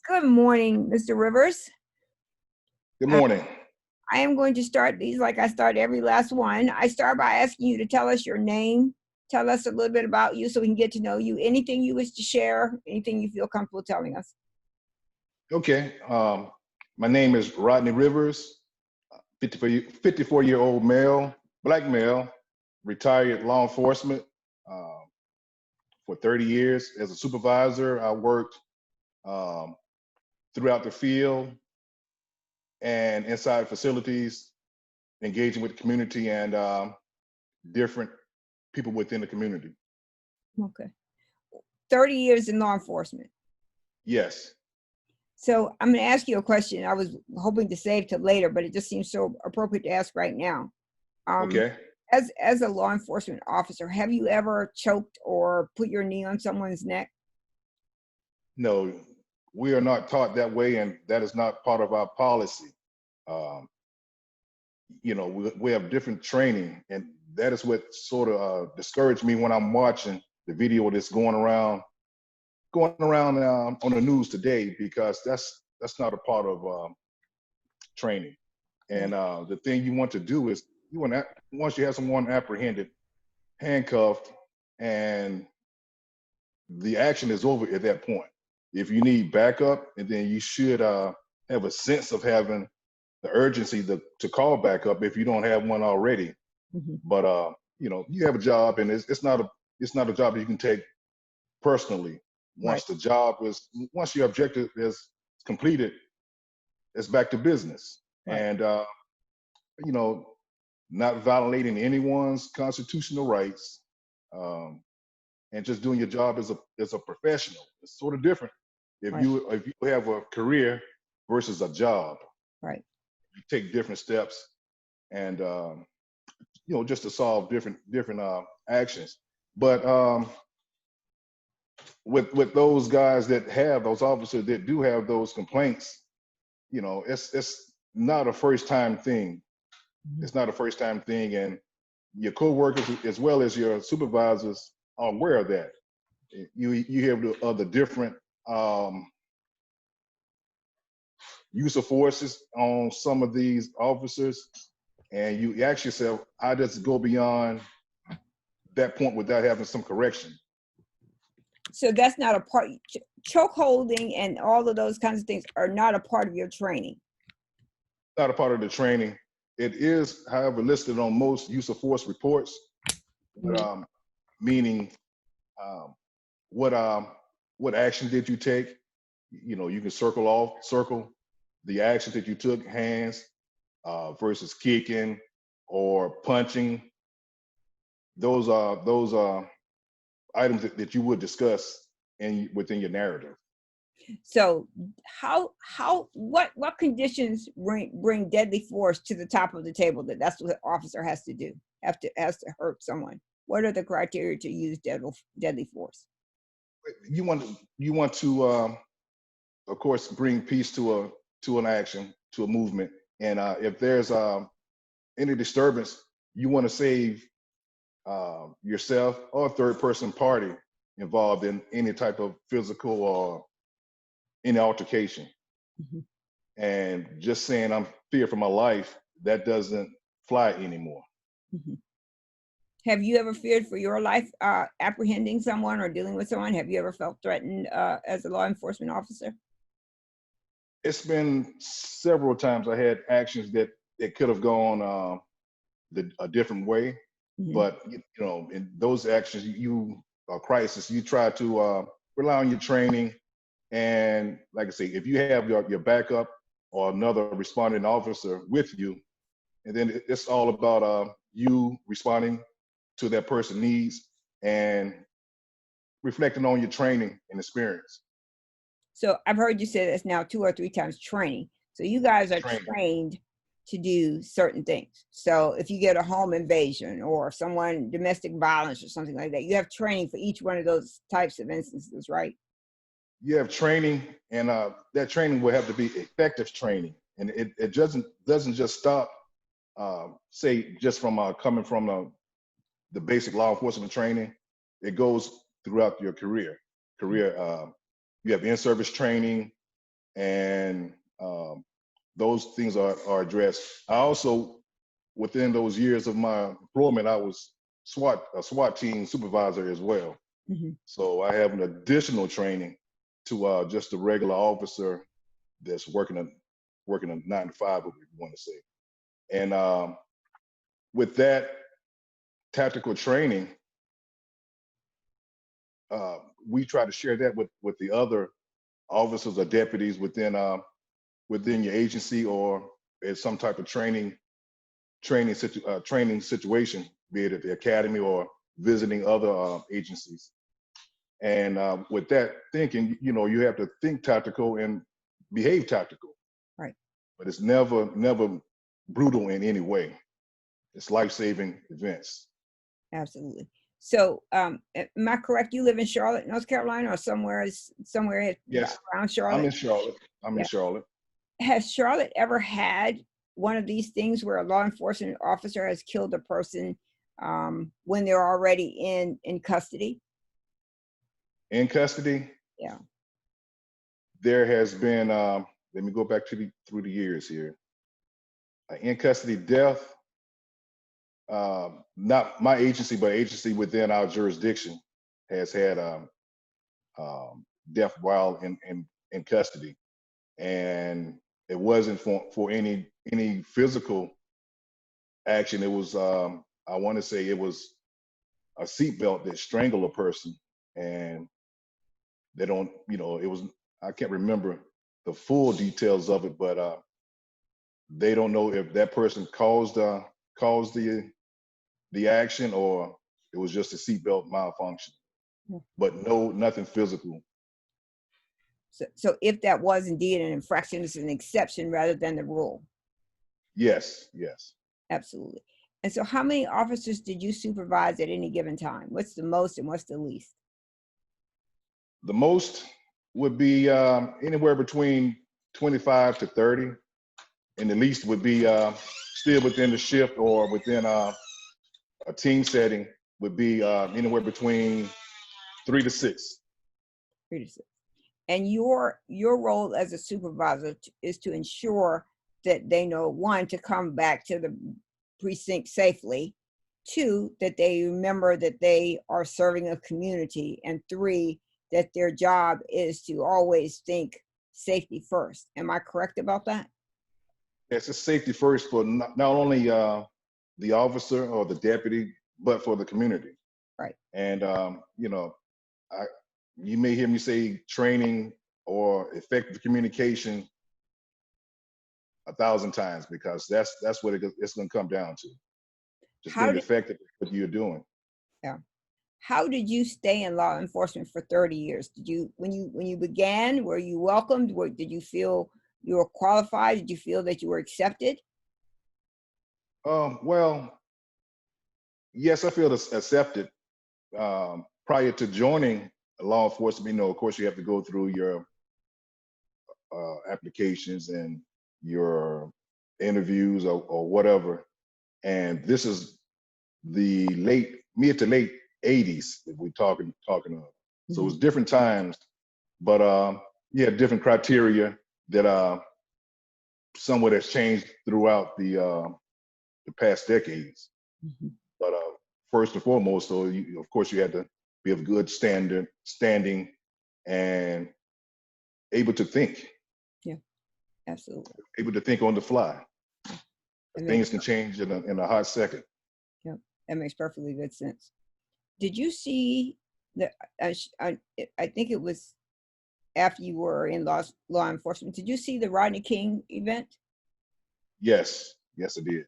Good morning, Mr. Rivers. Good Uh, morning. I am going to start these like I start every last one. I start by asking you to tell us your name, tell us a little bit about you so we can get to know you. Anything you wish to share, anything you feel comfortable telling us. Okay. My name is Rodney Rivers, 54-year-old male, black male, retired law enforcement for 30 years. As a supervisor, I worked throughout the field and inside facilities, engaging with the community and different people within the community. Okay. 30 years in law enforcement. Yes. So I'm going to ask you a question I was hoping to save to later, but it just seems so appropriate to ask right now. Okay. As a law enforcement officer, have you ever choked or put your knee on someone's neck? No, we are not taught that way, and that is not part of our policy. We have different training, and that is what sort of discouraged me when I'm watching the video that's going around on the news today, because that's not a part of training. And the thing you want to do is once you have someone apprehended, handcuffed, and the action is over at that point. If you need backup, and then you should have a sense of having the urgency to call backup if you don't have one already. Mm-hmm. But you have a job, and it's not a job that you can take personally. Once once your objective is completed, it's back to business. Right. And not violating anyone's constitutional rights, and just doing your job as a professional. It's sort of different if you have a career versus a job. Right. You take different steps, and just to solve different actions. But with those guys that have those officers that do have those complaints, it's not a first time thing. Mm-hmm. It's not a first time thing, and your co-workers as well as your supervisors are aware of that. You have the different use of forces on some of these officers, and you ask yourself, how does it go beyond that point without having some correction? So that's not a part. Choke holding and all of those kinds of things are not a part of your training. Not a part of the training. It is, however, listed on most use of force reports. Mm-hmm. Meaning, what action did you take? You can circle the action that you took, hands versus kicking or punching. Those are items that you would discuss within your narrative. So what conditions bring deadly force to the top of the table? That's what the officer has to do, has to hurt someone? What are the criteria to use deadly force? You want to of course bring peace to an action, to a movement, and if there's any disturbance, you want to save yourself or a third person party involved in any type of physical or any altercation. Mm-hmm. And just saying I'm feared for my life, that doesn't fly anymore. Mm-hmm. Have you ever feared for your life apprehending someone or dealing with someone? Have you ever felt threatened as a law enforcement officer? It's been several times I had actions that it could have gone a different way. Mm-hmm. But in those actions, crisis, you try to rely on your training, and like I say, if you have your backup or another responding officer with you, and then it's all about you responding to that person's needs and reflecting on your training and experience. So I've heard you say this now 2 or 3 times, training. So you guys are trained to do certain things. So if you get a home invasion or domestic violence or something like that, you have training for each one of those types of instances, right? You have training, and that training will have to be effective training. And it doesn't just stop, say, just from coming from the basic law enforcement training. It goes throughout your career. You have in-service training, and those things are addressed. I also, within those years of my employment, I was a SWAT team supervisor as well. Mm-hmm. So I have an additional training to just a regular officer that's working a 9 to 5, what we want to say. And with that tactical training, we try to share that with the other officers or deputies within your agency, or as some type of training situation, be it at the academy or visiting other agencies. And with that thinking, you have to think tactical and behave tactical. Right. But it's never brutal in any way. It's life-saving events. Absolutely. So, am I correct? You live in Charlotte, North Carolina, or somewhere Yes, around Charlotte? I'm in Charlotte. In Charlotte. Has Charlotte ever had one of these things where a law enforcement officer has killed a person when they're already in custody? In custody? Yeah. There has been, let me go back through the years here. In custody death, not my agency, but agency within our jurisdiction has had death while in custody. And it wasn't for any physical action. It was, I want to say it was a seatbelt that strangled a person, and they don't, it was, I can't remember the full details of it, but they don't know if that person caused the action, or it was just a seatbelt malfunction. But nothing physical. So if that was indeed an infraction, it's an exception rather than the rule. Yes. Absolutely. And so how many officers did you supervise at any given time? What's the most and what's the least? The most would be anywhere between 25 to 30, and the least would be still within the shift or within a team setting, would be anywhere between 3 to 6. 3 to 6. And your role as a supervisor is to ensure that they know, 1, to come back to the precinct safely, 2, that they remember that they are serving a community, and 3, that their job is to always think safety first. Am I correct about that? Yes, it's safety first for not only the officer or the deputy, but for the community. Right. And you may hear me say training or effective communication 1,000 times, because that's what it's going to come down to. Just being effective at what you're doing. Yeah. How did you stay in law enforcement for 30 years? Did you, when you began, were you welcomed? Did you feel you were qualified? Did you feel that you were accepted? Well, yes, I feel accepted. Prior to joining law enforcement, of course, you have to go through your applications and your interviews or whatever. And this is the mid to late 80s that we're talking of. So it was different times, but different criteria that somewhat has changed throughout the past decades. But first and foremost, so of course you had to be of good standing and able to think. Yeah, absolutely. Able to think on the fly. Things can change in a hot second. Yeah, that makes perfectly good sense. Did you see that? I think it was after you were in law enforcement. Did you see the Rodney King event? Yes, I did.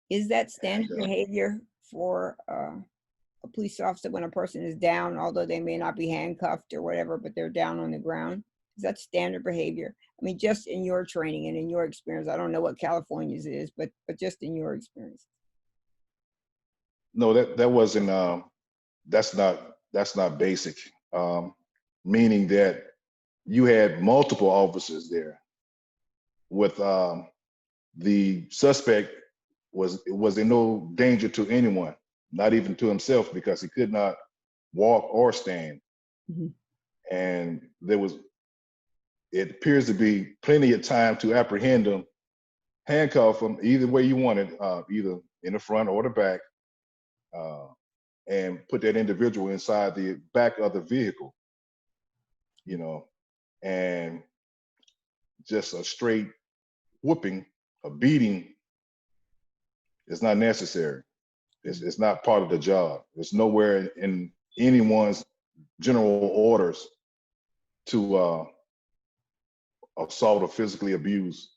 Is that standard behavior for a police officer when a person is down, although they may not be handcuffed or whatever, but they're down on the ground? Is that standard behavior? I mean, just in your training and in your experience, I don't know what California's is, but just in your experience. No, that wasn't. That's not basic. Meaning that you had multiple officers there. With the suspect was in no danger to anyone, not even to himself, because he could not walk or stand. And there was it appears to be plenty of time to apprehend them, handcuff them, either way you want it, either in the front or the back, and put that individual inside the back of the vehicle, you know, and just a straight whooping, a beating is not necessary. It's not part of the job. It's nowhere in anyone's general orders to assault or physically abuse.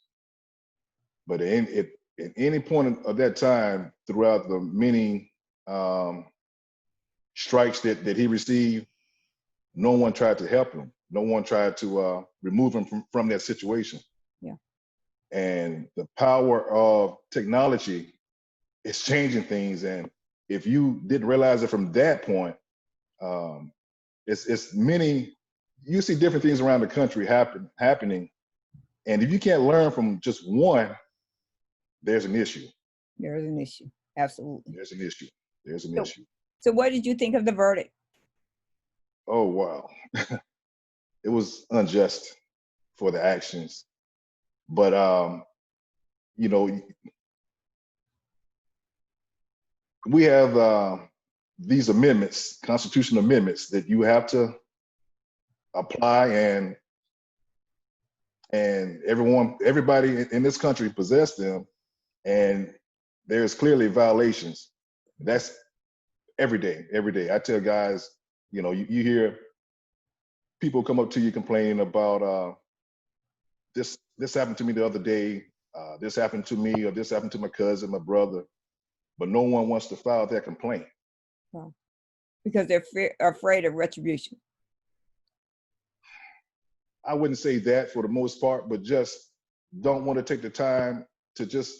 But at any point of that time, throughout the many strikes that he received, no one tried to help him. No one tried to remove him from that situation. Yeah. And the power of technology is changing things. And if you didn't realize it from that point, it's many, you see different things around the country happening. And if you can't learn from just one, there's an issue. There's an issue. Absolutely. There's an issue. There's an issue. So what did you think of the verdict? Oh, wow. It was unjust for the actions. But, you know, we have these amendments, constitutional amendments, that you have to apply, and everybody in this country possess them, and there's clearly violations. That's every day. I tell guys, you know, you hear people come up to you complaining about this happened to me the other day, this happened to me, or this happened to my cousin, my brother, but no one wants to file that complaint. Wow. Because they're afraid of retribution. I wouldn't say that for the most part, but just don't want to take the time to just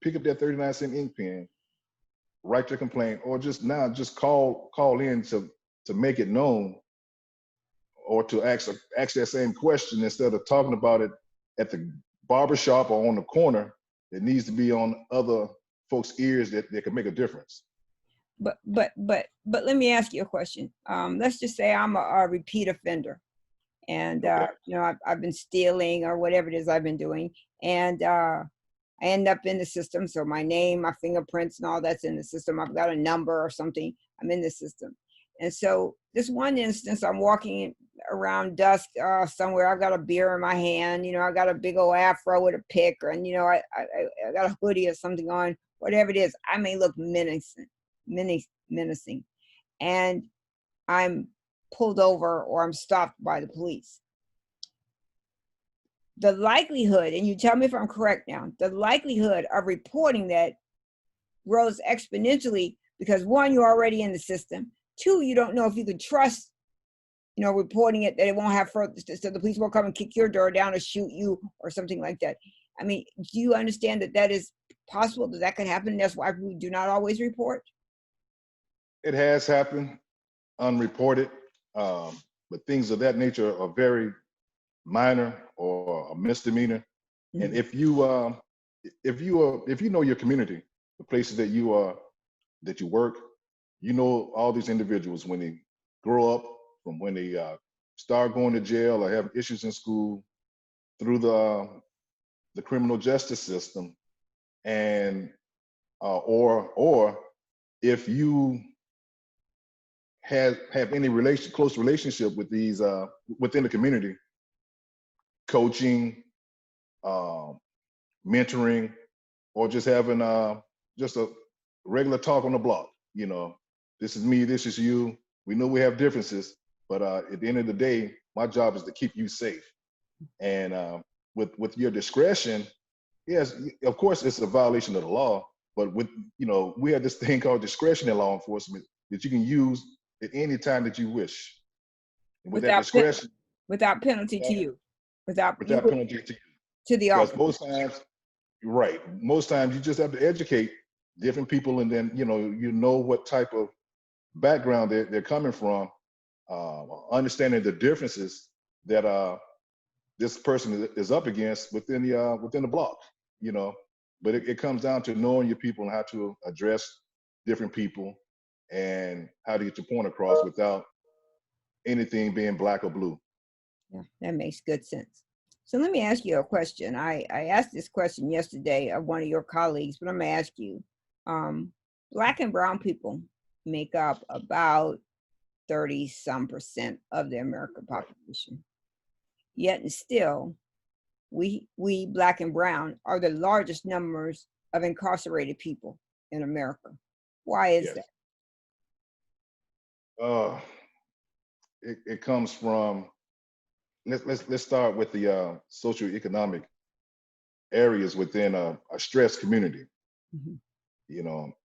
pick up that 39-cent ink pen, write your complaint, or just call in to make it known, or to ask that same question instead of talking about it at the barbershop or on the corner. It needs to be on other folks' ears that can make a difference. But let me ask you a question. Let's just say I'm a repeat offender, and Okay. you know, I've been stealing or whatever it is I've been doing, and I end up in the system. So my name, my fingerprints, and all that's in the system. I've got a number or something. I'm in the system. And so this one instance, I'm walking around dusk somewhere. I've got a beer in my hand. You know, I got a big old afro with a pick, and you know, I got a hoodie or something on. Whatever it is, I may look menacing, and I'm pulled over or I'm stopped by the police. The likelihood, and you tell me if I'm correct now, the likelihood of reporting that grows exponentially because, one, you're already in the system. Two, you don't know if you can trust, you know, reporting it, that it won't have further, so the police won't come and kick your door down or shoot you or something like that. I mean, do you understand that is possible, that could happen? That's why we do not always report. It has happened unreported, but things of that nature are very minor or a misdemeanor. Mm-hmm. And if you know your community, the places that you work, you know all these individuals when they grow up, from when they start going to jail or have issues in school, through the criminal justice system, and or if you have any close relationship with these within the community, coaching, mentoring, or just having just a regular talk on the block. You know, this is me, this is you. We know we have differences, but at the end of the day, my job is to keep you safe. And with your discretion, yes, of course, it's a violation of the law. But we have this thing called discretion in law enforcement that you can use at any time that you wish. And with that discretion, without penalty to you, without penalty to you, to the officer. Because most times you just have to educate different people, and then you know what type of background they're coming from, understanding the differences that this person is up against within the block. You know, but it comes down to knowing your people and how to address different people and how to get your point across without anything being black or blue. Yeah, that makes good sense. So let me ask you a question. I asked this question yesterday of one of your colleagues, but I'm gonna ask you. Um, Black and brown people make up about 30-some% of the American population. Yet and still, we Black and brown are the largest numbers of incarcerated people in America. Why is Yes. that? It comes from, let's start with the socioeconomic areas within a stressed community, Mhm,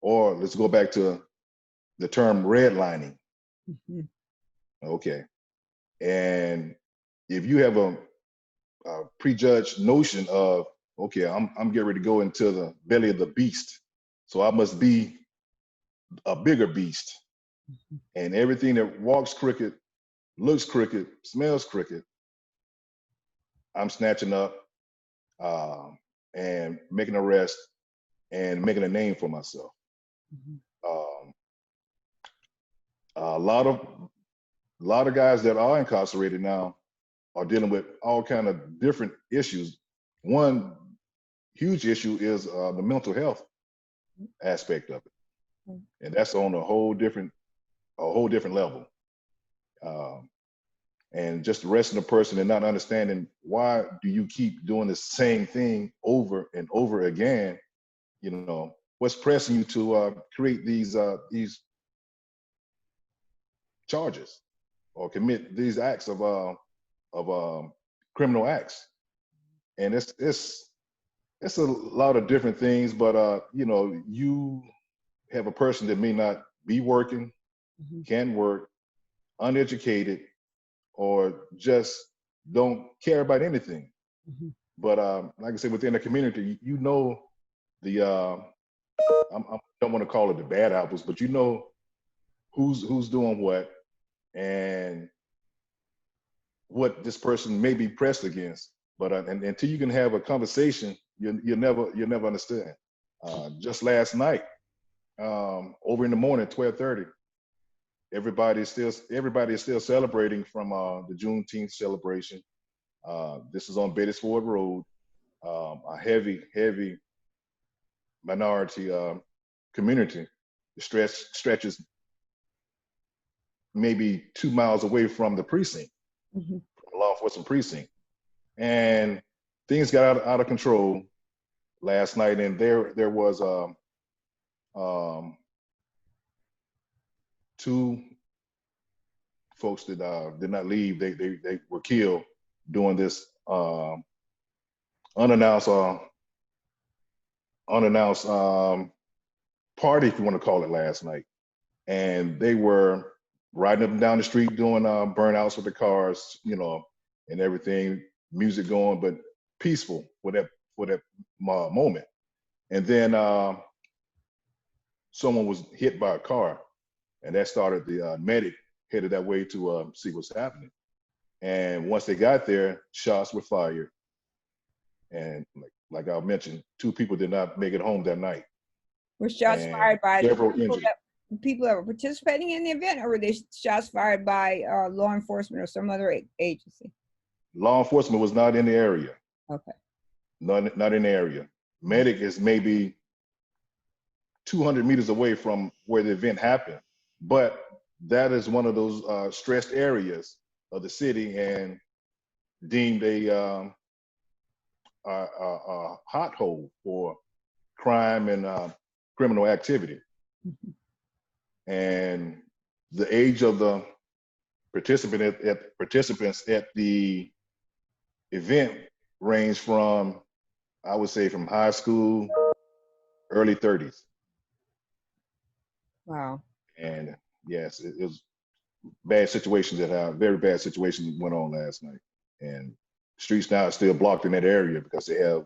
or let's go back to the term redlining. mhm, Okay. And if you have a prejudged notion of, okay, I'm getting ready to go into the belly of the beast, so I must be a bigger beast, mhm, and everything that walks crooked, looks crooked, smells crooked, I'm snatching up, and making an arrest and making a name for myself. mhm, Um, a lot of guys that are incarcerated now are dealing with all kind of different issues. One huge issue is the mental health aspect of it, mhm, and that's on a whole different level. Um, and just arresting a person and not understanding why do you keep doing the same thing over and over again. What's pressing you to create these charges or commit these acts of criminal acts. And it's a lot of different things, but you have a person that may not be working, mhm, can work, uneducated, or just don't care about anything. mhm, But like I said, within the community, the I don't want to call it the bad apples, but who's doing what and what this person may be pressed against. But and until you can have a conversation, you'll never understand. Just last night, over in the morning, 12:30, everybody is still celebrating from the Juneteenth celebration. This is on Beattisford Road, a heavy minority community. The stretches maybe 2 miles away from the precinct, mhm. law enforcement precinct, and things got out of control last night, and there was two folks that did not leave. They were killed during this unannounced unannounced party, if you want to call it, last night. And they were riding up and down the street doing burnouts with the cars, and everything, music going, but peaceful for that moment. And then someone was hit by a car, and that started the medic headed that way to see what's happening. And once they got there, shots were fired, and like I mentioned, two people did not make it home that night, Were shots and fired by several injured. people that were participating in the event, or were they shots fired by law enforcement or some other agency? Law enforcement was not in the area. Okay. Not in the area. Medic is maybe 200 meters away from where the event happened, but that is one of those stressed areas of the city and deemed a hot hole for crime and criminal activity. Mhm, And the age of the participants at the event range from, I would say, from high school, early 30s. wow. And yes, it was bad situations very bad situations went on last night. And streets now are still blocked in that area because they have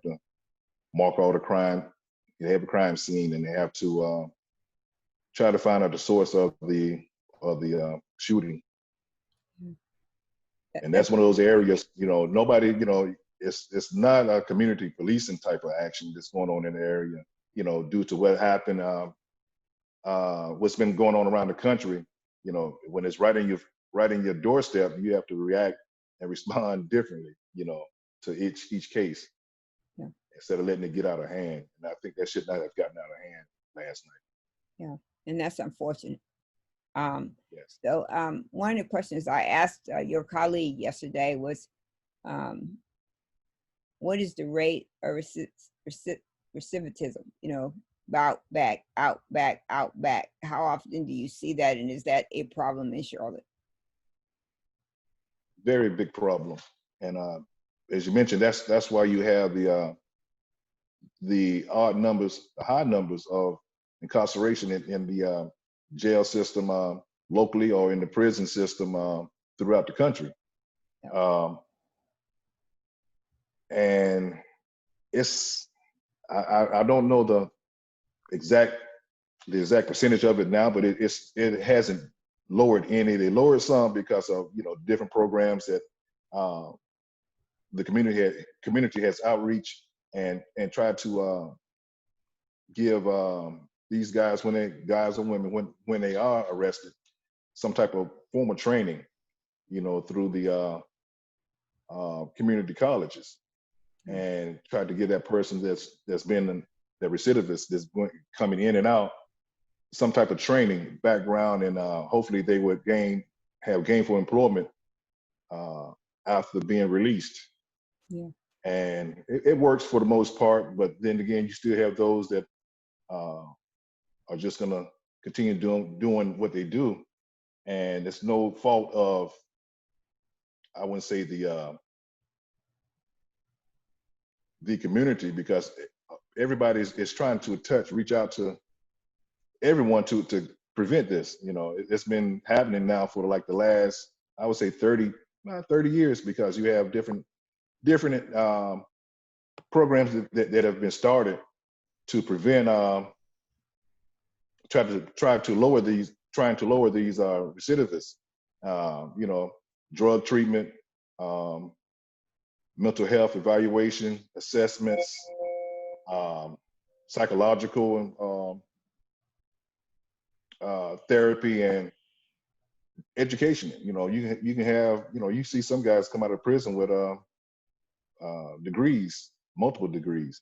to mark all the crime. They have a crime scene, and they have to try to find out the source of the shooting. Mm. And that's one of those areas, nobody, it's not a community policing type of action that's going on in the area, due to what happened, what's been going on around the country. When it's right in your doorstep, you have to react and respond differently, to each case, Yeah. instead of letting it get out of hand. And I think that should not have gotten out of hand last night. Yeah, and that's unfortunate. Yes. So one of the questions I asked your colleague yesterday was, what is the rate of recidivism? Out back, out back, out back. How often do you see that, and is that a problem in Charlotte? Very big problem. And as you mentioned, that's why you have the odd numbers, the high numbers of incarceration in the jail system locally, or in the prison system throughout the country. And it's, I don't know the exact percentage of it now, but it hasn't lowered any. They lowered some because of different programs that the community has outreach and tried to give these guys, guys or women, when they are arrested, some type of formal training, through the community colleges, and tried to give that person that's been the recidivist, that's coming in and out, some type of training background, and hopefully they would have gainful employment after being released. Yeah. And it works for the most part, but then again, you still have those that are just gonna continue doing what they do, and it's no fault of, I wouldn't say the community, because everybody is trying to reach out to everyone to prevent this. It's been happening now for like the last, I would say 30 years, because you have different programs that have been started to prevent, trying to lower these recidivists. Drug treatment, mental health evaluation, assessments, psychological therapy, and education. You can have, you see some guys come out of prison with degrees, multiple degrees,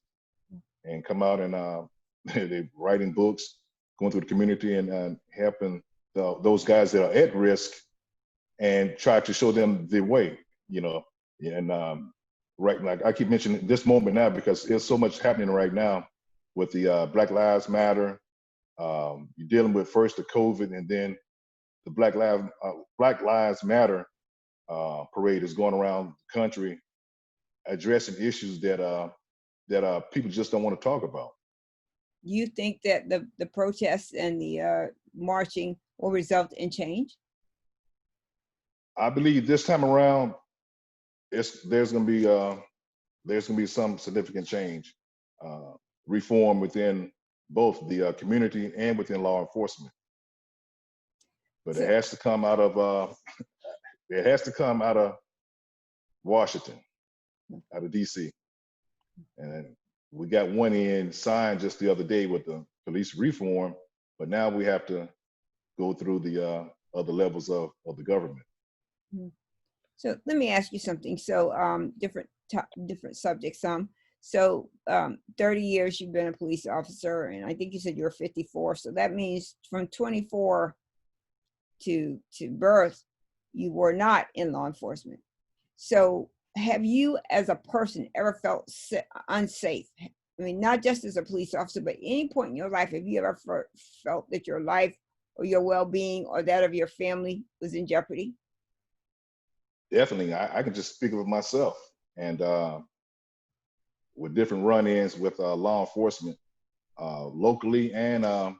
and come out and they're writing books, going through the community, and helping those guys that are at risk, and try to show them the way. And right, like I keep mentioning this moment now, because there's so much happening right now with the Black Lives Matter. You're dealing with first the COVID, and then the Black Lives Matter parade is going around the country, addressing issues that people just don't want to talk about. Do you think that the protests and the marching will result in change? I believe this time around, there's going to be some significant change, reform within both the community and within law enforcement. But it has to come out of Washington, out of DC. And we got one in signed just the other day with the police reform, but now we have to go through the other levels of the government. So let me ask you something. So different subjects. So 30 years you've been a police officer, and I think you said you were 54. So that means from 24 to birth, you were not in law enforcement. So have you as a person ever felt unsafe? I mean, not just as a police officer, but any point in your life, have you ever felt that your life or your well-being or that of your family was in jeopardy? Definitely. I can just speak of myself, and with different run-ins with law enforcement, locally and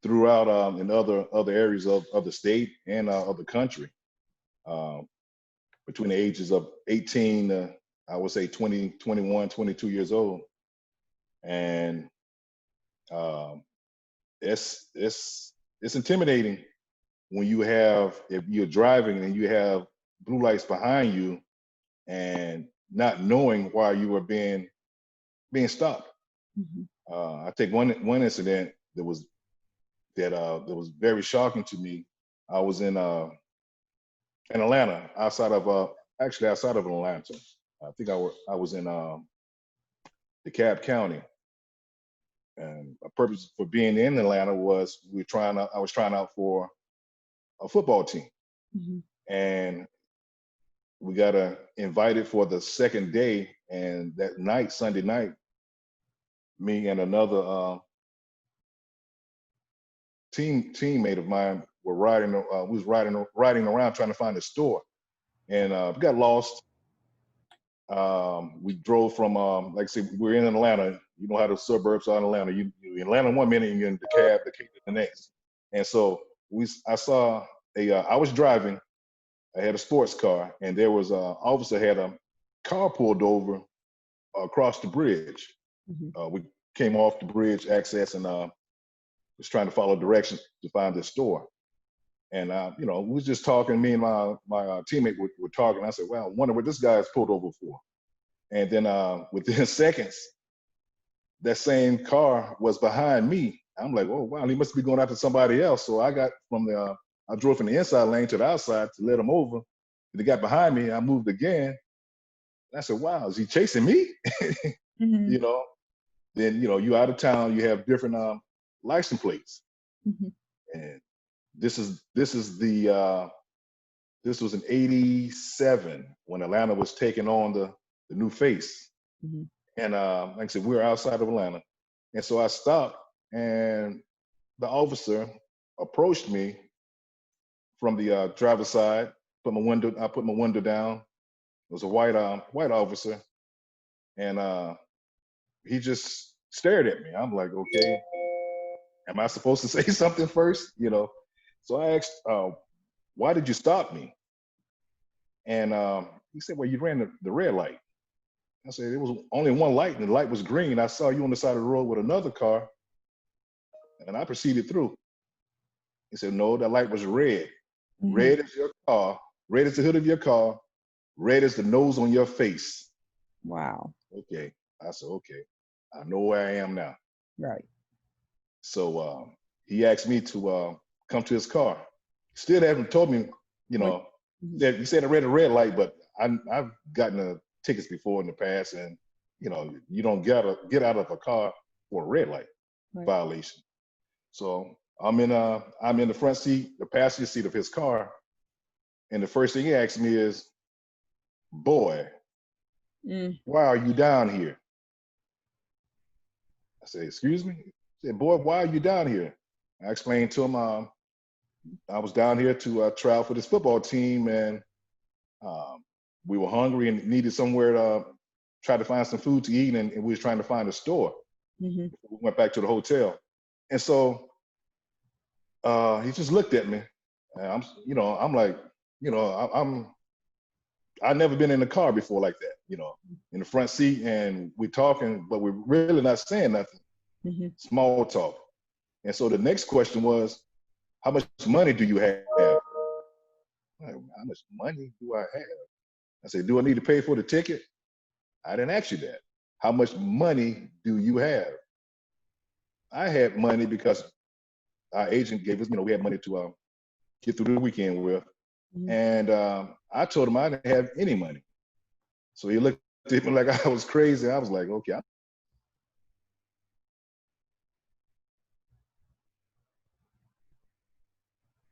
throughout in other areas of the state and of the country, between the ages of 18 I would say 20, 21, 22 years old. And it's intimidating when if you're driving and you have blue lights behind you and not knowing why you were being stopped. I take one incident that was very shocking to me. I was in In Atlanta, actually outside of Atlanta. I think I was in DeKalb County, and my purpose for being in Atlanta was I was trying out for a football team, and we got invited for the second day, and that night, Sunday night, me and another teammate of mine were we was riding around trying to find a store, and we got lost. We drove from like I said, we're in Atlanta. You know how the suburbs are in Atlanta. You in Atlanta one minute and you're in DeKalb the next. And so I saw I was driving. I had a sports car, and there was officer had a car pulled over across the bridge. We came off the bridge access and was trying to follow directions to find this store. And we was just talking. Me and my teammate were talking. I said, "Well, I wonder what this guy's pulled over for." And then within seconds, that same car was behind me. I'm like, "Oh wow, he must be going after somebody else." So I drove from the inside lane to the outside to let him over. And he got behind me. I moved again. And I said, "Wow, is he chasing me?" You know. Then you out of town. You have different license plates, and this was in '87 when Atlanta was taking on the new face. And like I said, we were outside of Atlanta. And so I stopped, and the officer approached me from the driver's side. I put my window down. It was a white officer. And he just stared at me. I'm like, okay, am I supposed to say something first? So I asked, why did you stop me? And he said, well, you ran the red light. I said, it was only one light, and the light was green. I saw you on the side of the road with another car, and I proceeded through. He said, no, that light was red. Red is your car. Red is the hood of your car. Red is the nose on your face. Wow. Okay. I said, okay, I know where I am now. Right. So he asked me to come to his car. Still haven't told me, that he said I read a red light, but I've gotten tickets before in the past, and you don't get out of a car for a red light violation. So I'm in the front seat, the passenger seat of his car, and the first thing he asked me is, boy, why are you down here? I said, excuse me? He said, boy, why are you down here? I explained to him I was down here to try out for this football team, and we were hungry and needed somewhere to try to find some food to eat, and we was trying to find a store. We went back to the hotel. And so he just looked at me, and I'm like, I've never been in a car before like that, in the front seat, and we're talking, but we're really not saying nothing. Small talk. And so the next question was, how much money do you have? Like, how much money do I have? I said, do I need to pay for the ticket? I didn't ask you that. How much money do you have? I had money because our agent gave us, we had money to get through the weekend with. And I told him I didn't have any money. So he looked at me like I was crazy. I was like, okay.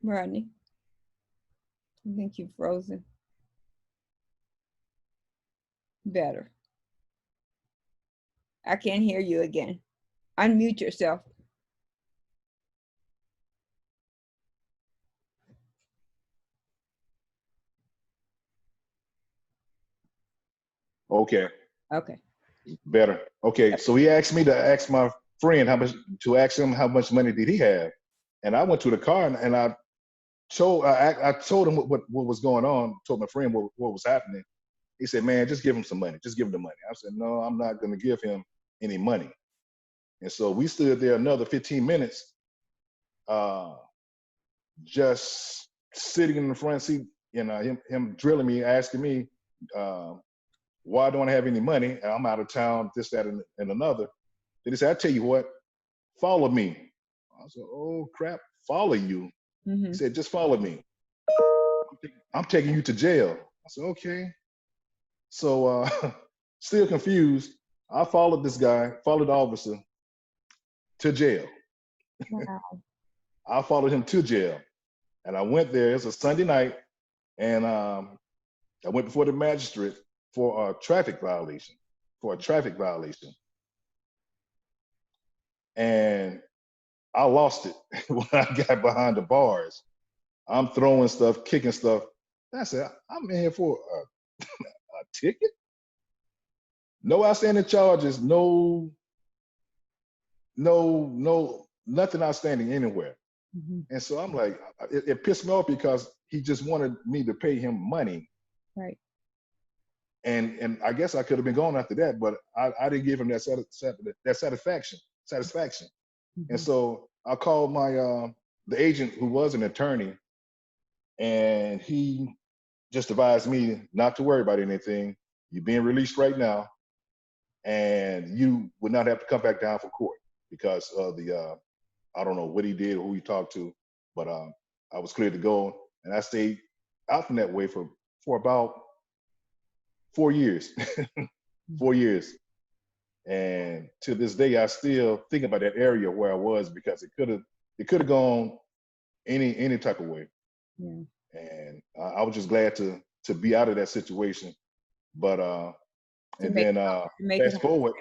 Rodney, I think you've frozen. Better. I can't hear you again. Unmute yourself. Okay. Okay. Better. Okay. So he asked me to ask my friend how much money did he have. And I went to the car and I told him what was going on, told my friend what was happening. He said, man, just give him some money. Just give him the money. I said, no, I'm not going to give him any money. And so we stood there another 15 minutes, just sitting in the front seat, him drilling me, asking me, why don't I have any money? I'm out of town, this, that, and another. Then he said, I tell you what, follow me. I said, oh crap, follow you? He said, just follow me. I'm taking you to jail. I said, okay. So still confused. I followed this guy, followed the officer to jail. Wow. I followed him to jail. And I went there. It was a Sunday night. And I went before the magistrate for a traffic violation. And I lost it when I got behind the bars. I'm throwing stuff, kicking stuff. I said, I'm in here for a ticket? No outstanding charges, nothing outstanding anywhere. Mm-hmm. And so I'm like, it pissed me off because he just wanted me to pay him money. Right. And I guess I could have been gone after that, but I didn't give him that satisfaction. Mm-hmm. And so I called my the agent who was an attorney, and he just advised me not to worry about anything. You're being released right now, and you would not have to come back down for court because of the I don't know what he did or who he talked to, but I was cleared to go, and I stayed out from that way for about 4 years. 4 years. And to this day, I still think about that area where I was because it could have gone any type of way. Yeah. And I was just glad to be out of that situation. But and then fast forward,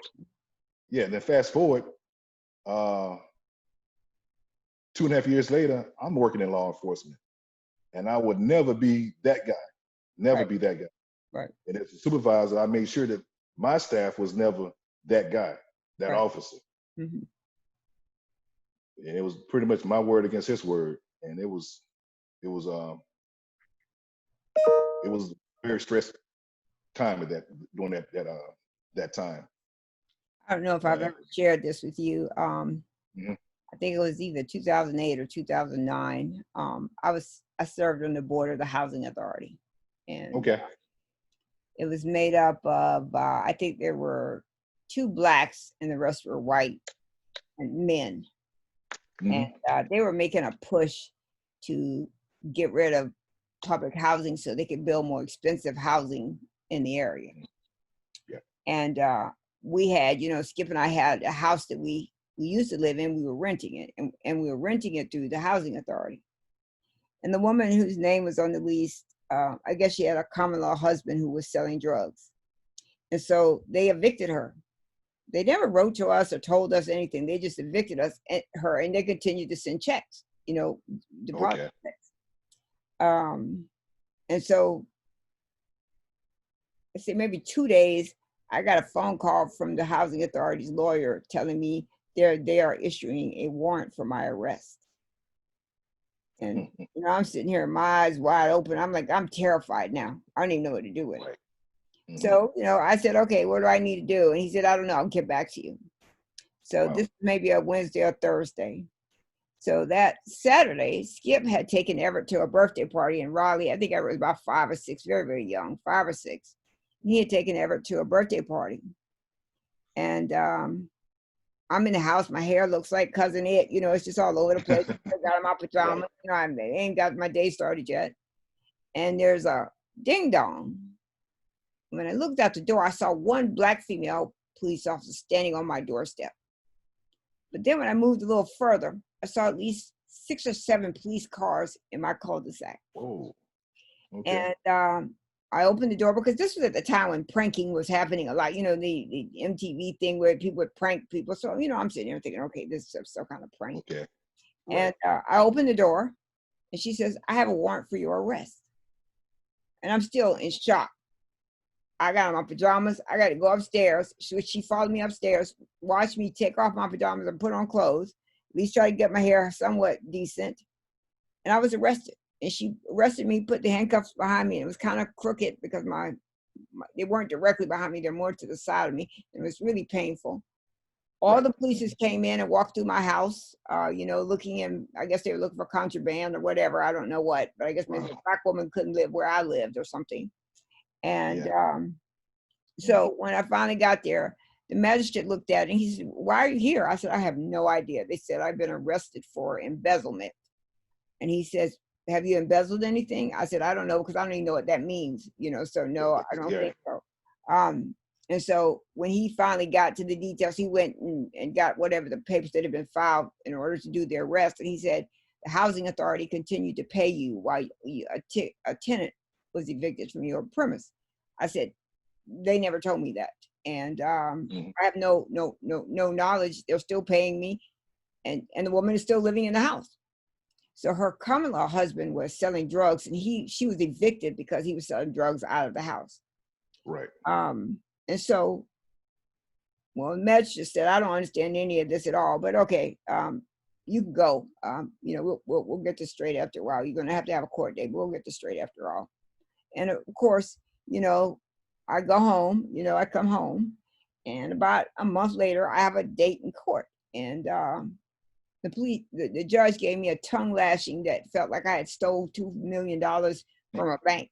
fast forward 2.5 years later, I'm working in law enforcement, and I would never be that guy. Never be that guy. Right. And as a supervisor, I made sure that my staff was never that guy, that officer. Mm-hmm. And it was pretty much my word against his word. And it was a very stressful time during that time. I don't know if I've ever shared this with you. Mm-hmm. I think it was either 2008 or 2009. I served on the board of the Housing Authority. And it was made up of, I think there were 2 blacks and the rest were white and men. Mm-hmm. And they were making a push to get rid of public housing so they could build more expensive housing in the area. Yeah. And we had, Skip and I had a house that we used to live in. We were renting it, and we were renting it through the Housing Authority. And the woman whose name was on the lease, I guess she had a common law husband who was selling drugs. And so they evicted her. They never wrote to us or told us anything. They just evicted her, and they continued to send checks, deposit checks. And so, let's say maybe 2 days, I got a phone call from the Housing Authority's lawyer telling me they are issuing a warrant for my arrest. And I'm sitting here, my eyes wide open. I'm like, I'm terrified now. I don't even know what to do with it. Mm-hmm. So, I said, okay, what do I need to do? And he said, I don't know, I'll get back to you. So this may be a Wednesday or Thursday. So that Saturday, Skip had taken Everett to a birthday party in Raleigh. I think Everett was about 5 or 6, very, very young, 5 or 6. He had taken Everett to a birthday party. And I'm in the house. My hair looks like Cousin It. It's just all over the place. I got my pajamas. I ain't got my day started yet. And there's a ding dong. When I looked out the door, I saw one black female police officer standing on my doorstep. But then when I moved a little further, I saw at least 6 or 7 police cars in my cul-de-sac. Whoa. Okay. And I opened the door because this was at the time when pranking was happening a lot. The MTV thing where people would prank people. So, I'm sitting there thinking, okay, this is some kind of prank. Okay. Right. And I opened the door, and she says, I have a warrant for your arrest. And I'm still in shock. I got on my pajamas. I got to go upstairs. She followed me upstairs, watched me take off my pajamas and put on clothes, at least try to get my hair somewhat decent. And I was arrested. And she arrested me, put the handcuffs behind me. And it was kind of crooked because they weren't directly behind me. They're more to the side of me. And it was really painful. All the police came in and walked through my house, looking in. I guess they were looking for contraband or whatever. I don't know what. But I guess maybe a black woman couldn't live where I lived or something. And so when I finally got there, the magistrate looked at it and he said, why are you here? I said, I have no idea. They said, I've been arrested for embezzlement. And he says, have you embezzled anything? I said, I don't know, because I don't even know what that means, so no, I don't think so. And so when he finally got to the details, he went and got whatever the papers that had been filed in order to do the arrest. And he said, the housing authority continued to pay you while a tenant was evicted from your premise. I said, they never told me that. And I have no knowledge. They're still paying me. And the woman is still living in the house. So her common law husband was selling drugs, and she was evicted because he was selling drugs out of the house. Right. And so, well, Medj just said, I don't understand any of this at all, but okay, you can go. We'll get this straight after a while. You're going to have a court date, but we'll get this straight after all. And of course, I go home, I come home, and about a month later, I have a date in court. And the judge gave me a tongue lashing that felt like I had stole $2 million from a bank,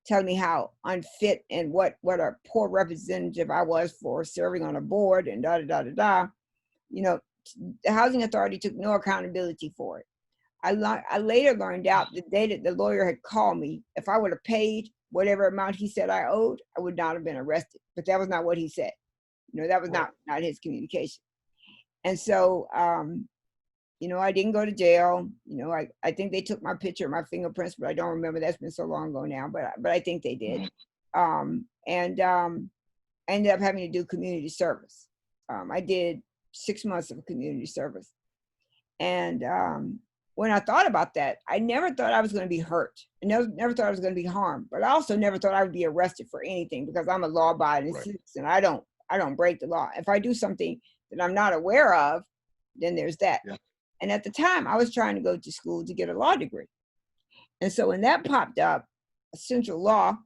telling me how unfit and what a poor representative I was for serving on a board and da. The housing authority took no accountability for it. I later learned out the day that the lawyer had called me, if I would have paid whatever amount he said I owed, I would not have been arrested. But that was not what he said. That was not his communication. And so, I didn't go to jail. I think they took my picture, my fingerprints, but I don't remember. That's been so long ago now, but I think they did. And I ended up having to do community service. I did 6 months of community service. And when I thought about that, I never thought I was going to be hurt. I never thought I was going to be harmed, but I also never thought I would be arrested for anything, because I'm a law-abiding citizen. I don't break the law. If I do something that I'm not aware of, then there's that. Yeah. And at the time, I was trying to go to school to get a law degree. And so when that popped up, Central Law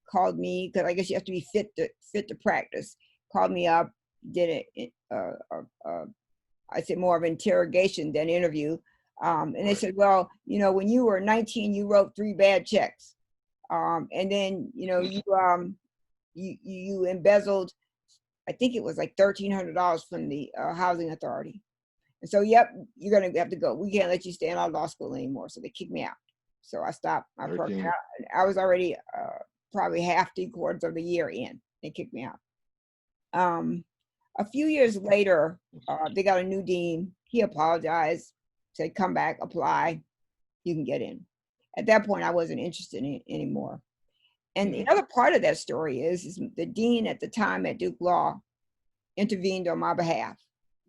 called me, because I guess you have to be fit to practice, called me up, did I say more of an interrogation than interview. And they said, well, when you were 19, you wrote 3 bad checks. And then, you embezzled, I think it was like $1,300 from the housing authority. And so, yep, you're going to have to go. We can't let you stay in our law school anymore. So they kicked me out. So I stopped my program. I was already probably half, 3/4 of the year in. They kicked me out. A few years later, they got a new dean. He apologized, said, come back, apply, you can get in. At that point, I wasn't interested in it anymore. And the other part of that story is the dean at the time at Duke Law intervened on my behalf,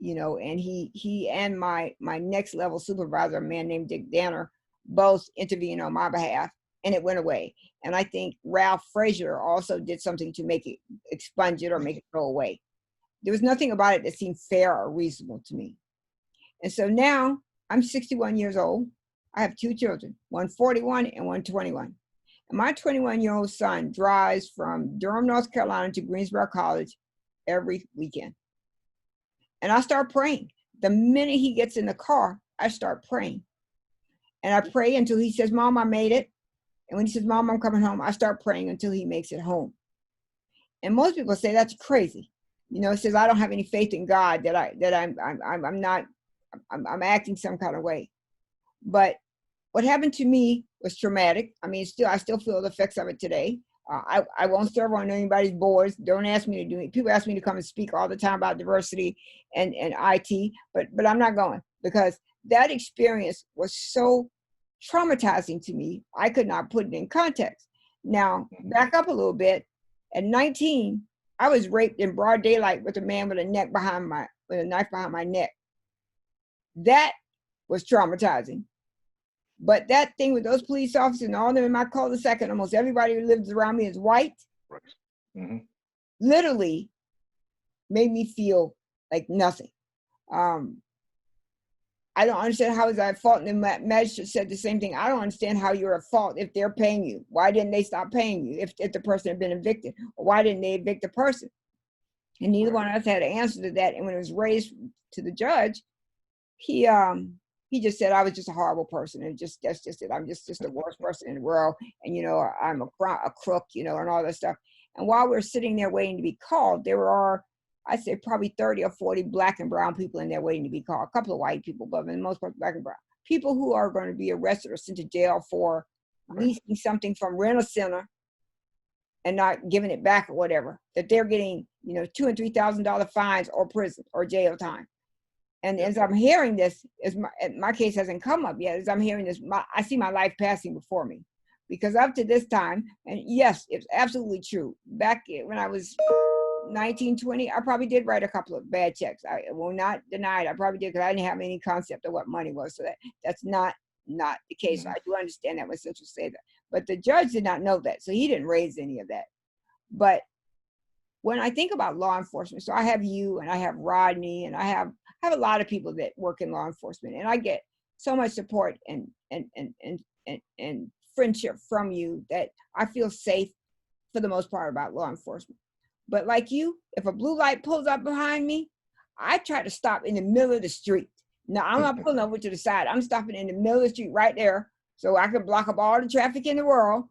and he and my next level supervisor, a man named Dick Danner, both intervened on my behalf, and it went away. And I think Ralph Frazier also did something to make it expunge it or make it go away. There was nothing about it that seemed fair or reasonable to me. And so now I'm 61 years old. I have 2 children, one 41 and one 21. And my 21-year-old son drives from Durham, North Carolina to Greensboro College every weekend. And I start praying. The minute he gets in the car, I start praying. And I pray until he says, Mom, I made it. And when he says, Mom, I'm coming home, I start praying until he makes it home. And most people say that's crazy. It says I don't have any faith in God, that I'm acting some kind of way. But what happened to me was traumatic. I mean, I still feel the effects of it today. I won't serve on anybody's boards. Don't ask me to do it. People ask me to come and speak all the time about diversity and IT, but I'm not going, because that experience was so traumatizing to me. I could not put it in context. Now, back up a little bit. At 19, I was raped in broad daylight with a man with a knife behind my neck. That was traumatizing. But that thing with those police officers and all of them in my cul-de-sac, and almost everybody who lives around me is white, literally made me feel like nothing. I don't understand how is I at fault. And the magistrate said the same thing. I don't understand how you're at fault if they're paying you. Why didn't they stop paying you if the person had been evicted? Or why didn't they evict the person? And neither one of us had an answer to that. And when it was raised to the judge, he just said I was just a horrible person, and that's just it. I'm just the worst person in the world, and I'm a crook, and all that stuff. And while we're sitting there waiting to be called, there are, I'd say, probably 30 or 40 black and brown people in there waiting to be called. A couple of white people, but for the most part, black and brown. people who are going to be arrested or sent to jail for leasing something from rental center and not giving it back or whatever, that they're getting, you know, $2,000 and $3,000 fines or prison or jail time. And as I'm hearing this, my case hasn't come up yet. As I'm hearing this, I see my life passing before me, because up to this time, and yes, it's absolutely true. Back when I was 19, 20, I probably did write a couple of bad checks. I will not deny it. I probably did, because I didn't have any concept of what money was. So that's not the case. So I do understand that when Central said that, but the judge did not know that, so he didn't raise any of that. But when I think about law enforcement, so I have you and I have Rodney and I have a lot of people that work in law enforcement, and I get so much support and friendship from you that I feel safe for the most part about law enforcement. But like you, if a blue light pulls up behind me, I try to stop in the middle of the street. Now, I'm not pulling over to the side. I'm stopping in the middle of the street right there, so I can block up all the traffic in the world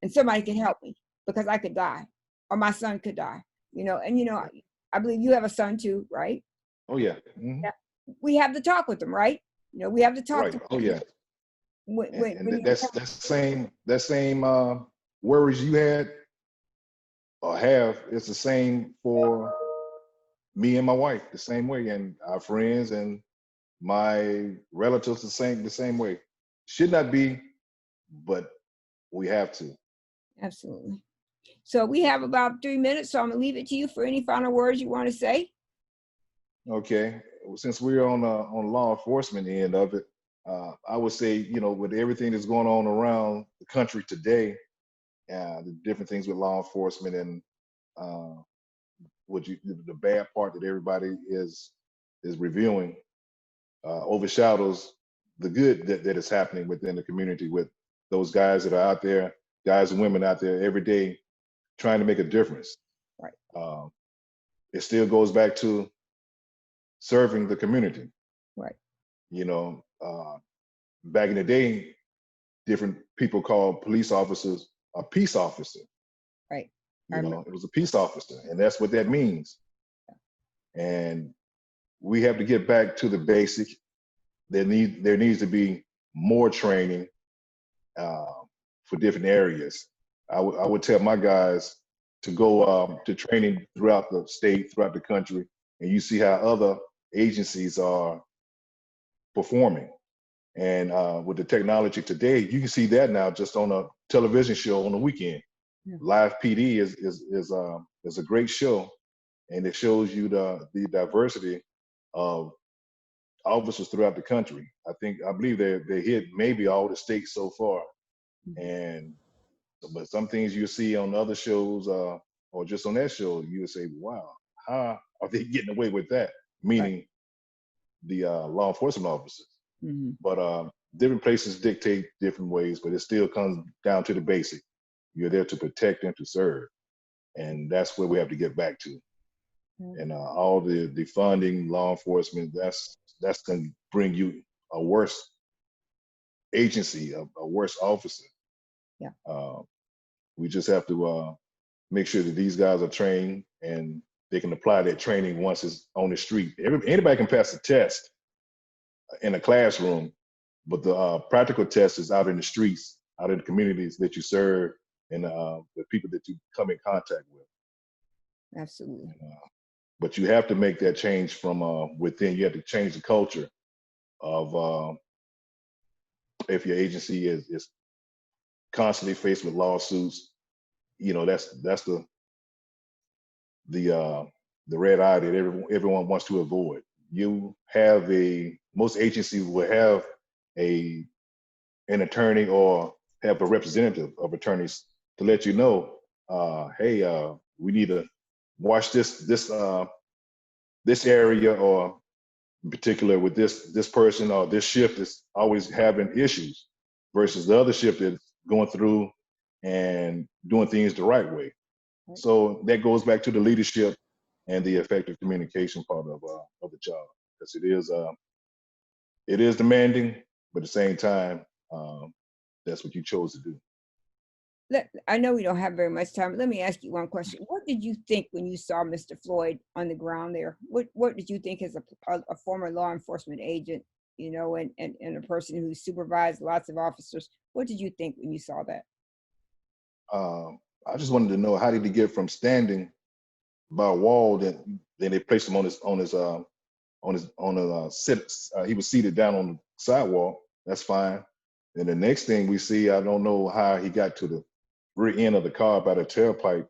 and somebody can help me, because I could die or my son could die, you know. And, you know, I believe you have a son too, right? Oh, yeah. Mm-hmm. Yeah. We have to talk with them, right? You know, we have to talk right. to them. Oh, yeah. When that same worries you had or have, it's the same for me and my wife, the same way, and our friends and my relatives the same way. Should not be, but we have to. Absolutely. So we have about 3 minutes, so I'm gonna leave it to you for any final words you want to say. Okay, since we're on law enforcement end of it, I would say, you know, with everything that's going on around the country today, the different things with law enforcement and the bad part that everybody is reviewing overshadows the good that is happening within the community, with those guys that are out there, guys and women out there every day trying to make a difference. Right. It still goes back to serving the community. Right. You know, back in the day, different people called police officers a peace officer. Right. You know, it was a peace officer, and that's what that means. And we have to get back to the basic. There needs to be more training for different areas. I would tell my guys to go to training throughout the state, throughout the country, and you see how other agencies are performing. And with the technology today, you can see that now just on a television show on the weekend. Yeah. Live PD is a great show, and it shows you the diversity of officers throughout the country. I believe they hit maybe all the states so far. And but some things you see on other shows or just on that show, you would say, wow, how are they getting away with that? Meaning the law enforcement officers. Mm-hmm. But different places dictate different ways, but it still comes down to the basic. You're there to protect and to serve. And that's where we have to get back to. Mm-hmm. And all the funding, law enforcement, that's going to bring you a worse agency, a worse officer. Yeah. We just have to make sure that these guys are trained and they can apply that training once it's on the street. Anybody can pass a test in a classroom, but the practical test is out in the streets, out in the communities that you serve, and the people that you come in contact with. Absolutely. But you have to make that change from within. You have to change the culture of if your agency is constantly faced with lawsuits. You know, that's the red eye that everyone wants to avoid. You have most agencies will have an attorney or have a representative of attorneys to let you know, hey, we need to watch this area, or in particular with this person or this shift is always having issues versus the other shift that's going through and doing things the right way. Right. So that goes back to the leadership and the effective communication part of the job, because it is demanding, but at the same time, that's what you chose to do. I know we don't have very much time, but let me ask you one question. What did you think when you saw Mr. Floyd on the ground there? What did you think as a former law enforcement agent? you know, and a person who supervised lots of officers. What did you think when you saw that? I just wanted to know, how did he get from standing by a wall, then they placed him on he was seated down on the sidewalk. That's fine. And the next thing we see, I don't know how he got to the rear end of the car by the tailpipe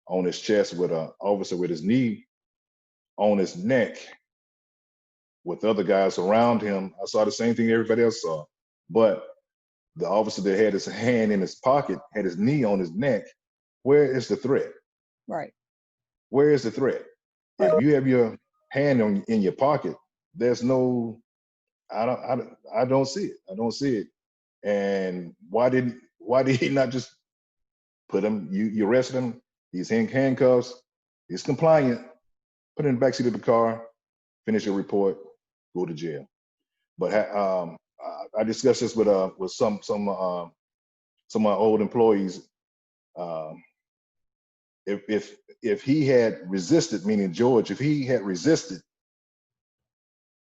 on his chest, with an officer with his knee on his neck with other guys around him. I saw the same thing everybody else saw, but the officer that had his hand in his pocket had his knee on his neck. Where is the threat? Right. Where is the threat? Right. If you have your hand in your pocket, there's no, I don't see it. I don't see it. And why did he not just put him, you arrested him, he's in handcuffs, he's compliant, put him in the backseat of the car, finish your report, go to jail. But I discussed this with some of my old employees. If he had resisted, meaning George, if he had resisted,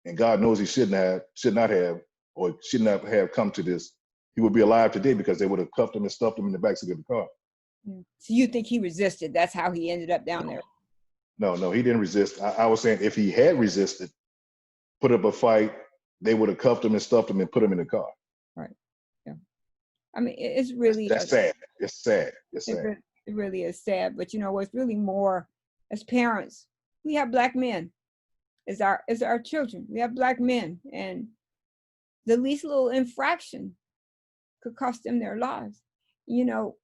and God knows he should not have, or should not have come to this, he would be alive today, because they would have cuffed him and stuffed him in the backseat of the car. So you think he resisted? That's how he ended up down there? No, he didn't resist. I was saying, if he had resisted, put up a fight, they would have cuffed him and stuffed him and put him in the car. Right. Yeah. I mean, it's really that's sad. It's sad. It's sad. It really is sad. But you know what's really more, as parents, we have Black men as our children. We have Black men, and the least little infraction could cost them their lives. You know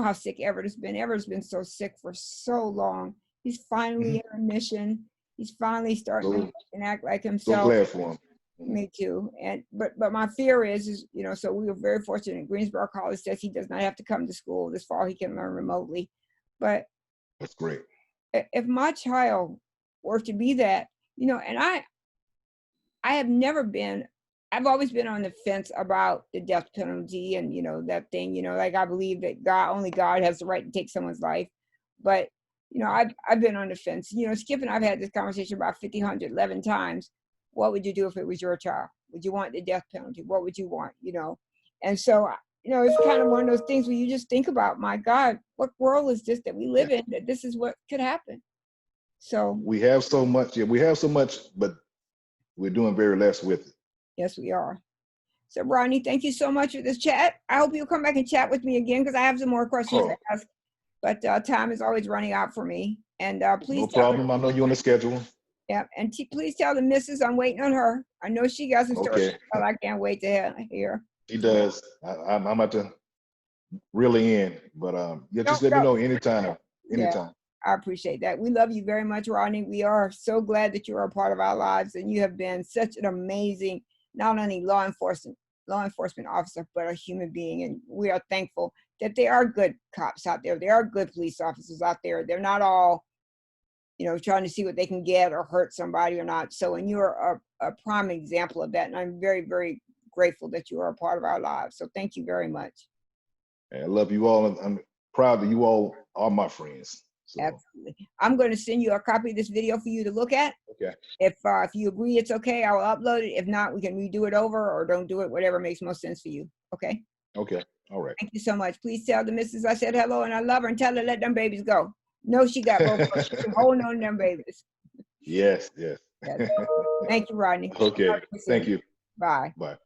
how sick Everett has been. Everett's been so sick for so long. He's finally in remission. He's finally starting to act like himself. So glad for him. Me too. And but my fear is so we were very fortunate. Greensboro College says he does not have to come to school this fall. He can learn remotely. But that's great. If my child were to be that, and I've always been on the fence about the death penalty and that thing, like I believe that only God has the right to take someone's life. But I've been on the fence. Skip and I've had this conversation about 50, 100, 11 times. What would you do if it was your child? Would you want the death penalty? What would you want? And so, it's kind of one of those things where you just think about, my God, what world is this that we live in, that this is what could happen? So we have so much, but we're doing very less with it. Yes, we are. So Rodney, thank you so much for this chat. I hope you'll come back and chat with me again, because I have some more questions to ask, but time is always running out for me. And please. No problem. I know you're on the schedule. Yeah, and please tell the missus I'm waiting on her. I know she got some stories. Okay. I can't wait to hear. She does. I'm about to really in, but just let me know anytime. Yeah, I appreciate that. We love you very much, Rodney. We are so glad that you are a part of our lives, and you have been such an amazing, not only law enforcement officer, but a human being. And we are thankful that there are good cops out there. There are good police officers out there. They're not all trying to see what they can get or hurt somebody or not. So, and you're a prime example of that. And I'm very, very grateful that you are a part of our lives. So thank you very much. I love you all. And I'm proud that you all are my friends. So. Absolutely. I'm going to send you a copy of this video for you to look at. Okay. If you agree it's okay, I will upload it. If not, we can redo it over or don't do it, whatever makes most sense for you. Okay? Okay. All right. Thank you so much. Please tell the missus I said hello and I love her, and tell her let them babies go. No, she got both of us. Holding on to them babies. Yes. Thank you, Rodney. Okay. Thank you. Bye. Bye.